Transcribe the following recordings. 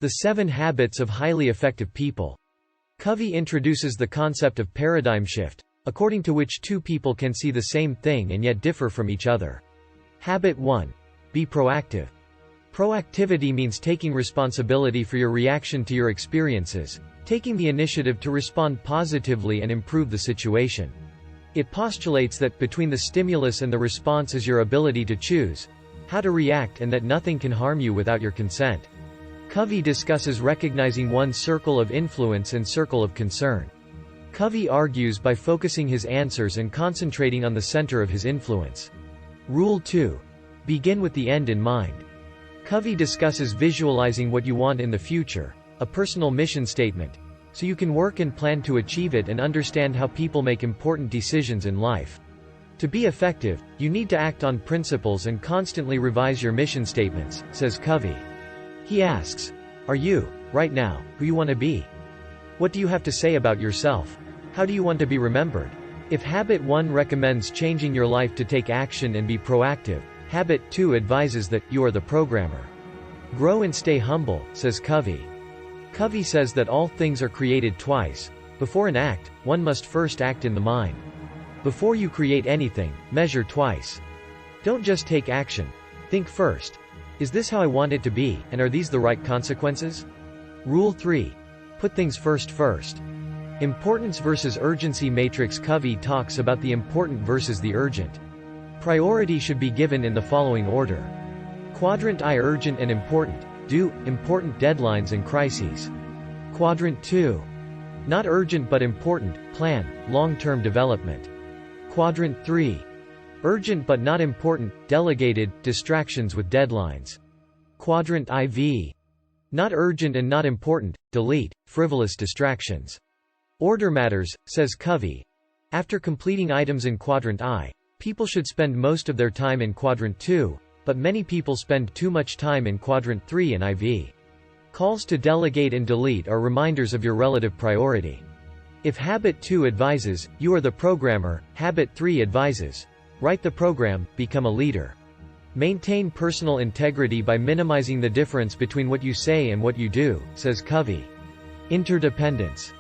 The 7 Habits of Highly Effective People. Covey introduces the concept of paradigm shift, according to which two people can see the same thing and yet differ from each other. Habit 1. Be proactive. Proactivity means taking responsibility for your reaction to your experiences, taking the initiative to respond positively and improve the situation. It postulates that between the stimulus and the response is your ability to choose how to react, and that nothing can harm you without your consent. Covey discusses recognizing one's circle of influence and circle of concern. Covey argues by focusing his answers and concentrating on the center of his influence. Rule 2. Begin with the end in mind. Covey discusses visualizing what you want in the future, a personal mission statement, so you can work and plan to achieve it and understand how people make important decisions in life. To be effective, you need to act on principles and constantly revise your mission statements, says Covey. He asks, are you, right now, who you want to be? What do you have to say about yourself? How do you want to be remembered? If Habit 1 recommends changing your life to take action and be proactive, Habit 2 advises that you are the programmer. Grow and stay humble, says Covey. Covey says that all things are created twice. Before an act, one must first act in the mind. Before you create anything, measure twice. Don't just take action. Think first. Is this how I want it to be, and are these the right consequences? Rule 3. Put things first. Importance versus urgency matrix. Covey talks about the important versus the urgent. Priority should be given in the following order. Quadrant I, urgent and important. Do, important, deadlines and crises. Quadrant 2. Not urgent but important, plan, long-term development. Quadrant 3. Urgent but not important, delegated, distractions with deadlines. Quadrant IV. Not urgent and not important, delete, frivolous distractions. Order matters, says Covey. After completing items in Quadrant I, people should spend most of their time in Quadrant 2, but many people spend too much time in Quadrant 3 and IV. Calls to delegate and delete are reminders of your relative priority. If Habit 2 advises, you are the programmer, Habit 3 advises, write the program, become a leader. Maintain personal integrity by minimizing the difference between what you say and what you do, says Covey. Interdependence.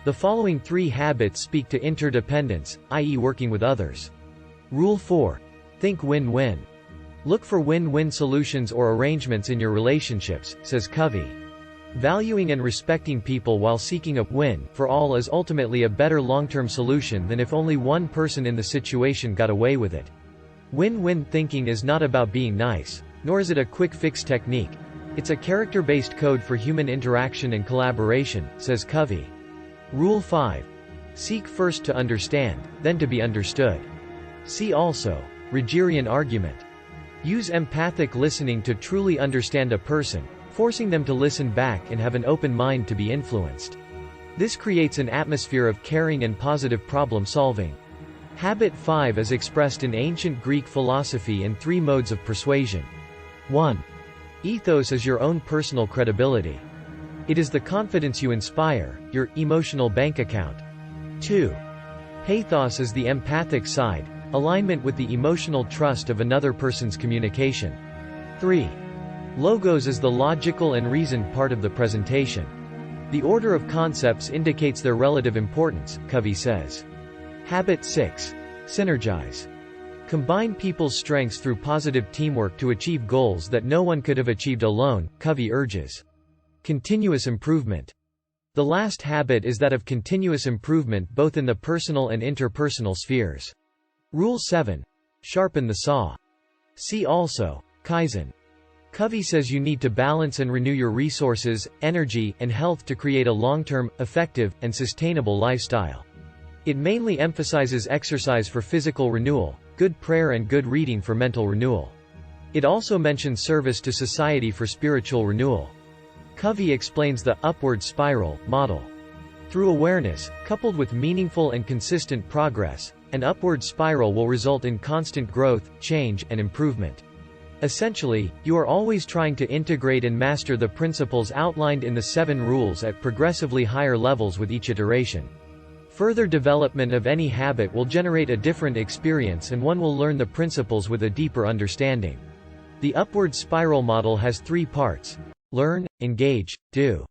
The following 3 habits speak to interdependence, i.e. working with others. Rule 4. Think win-win. Look for win-win solutions or arrangements in your relationships, says Covey. Valuing and respecting people while seeking a win for all is ultimately a better long-term solution than if only one person in the situation got away with it. Win-win thinking is not about being nice, nor is it a quick fix technique. It's a character-based code for human interaction and collaboration, says Covey. Rule 5. Seek first to understand, then to be understood. See also, Rogerian argument. Use empathic listening to truly understand a person, forcing them to listen back and have an open mind to be influenced. This creates an atmosphere of caring and positive problem-solving. Habit 5 is expressed in ancient Greek philosophy in 3 modes of persuasion. 1. Ethos is your own personal credibility. It is the confidence you inspire, your emotional bank account. 2. Pathos is the empathic side, alignment with the emotional trust of another person's communication. 3. Logos is the logical and reasoned part of the presentation. The order of concepts indicates their relative importance, Covey says. Habit 6. Synergize. Combine people's strengths through positive teamwork to achieve goals that no one could have achieved alone, Covey urges. Continuous improvement. The last habit is that of continuous improvement both in the personal and interpersonal spheres. Rule 7. Sharpen the saw. See also, Kaizen. Covey says you need to balance and renew your resources, energy, and health to create a long-term, effective, and sustainable lifestyle. It mainly emphasizes exercise for physical renewal, good prayer and good reading for mental renewal. It also mentions service to society for spiritual renewal. Covey explains the upward spiral model. Through awareness, coupled with meaningful and consistent progress, an upward spiral will result in constant growth, change, and improvement. Essentially, you are always trying to integrate and master the principles outlined in the 7 rules at progressively higher levels with each iteration. Further development of any habit will generate a different experience and one will learn the principles with a deeper understanding. The upward spiral model has 3 parts. learn, engage, do.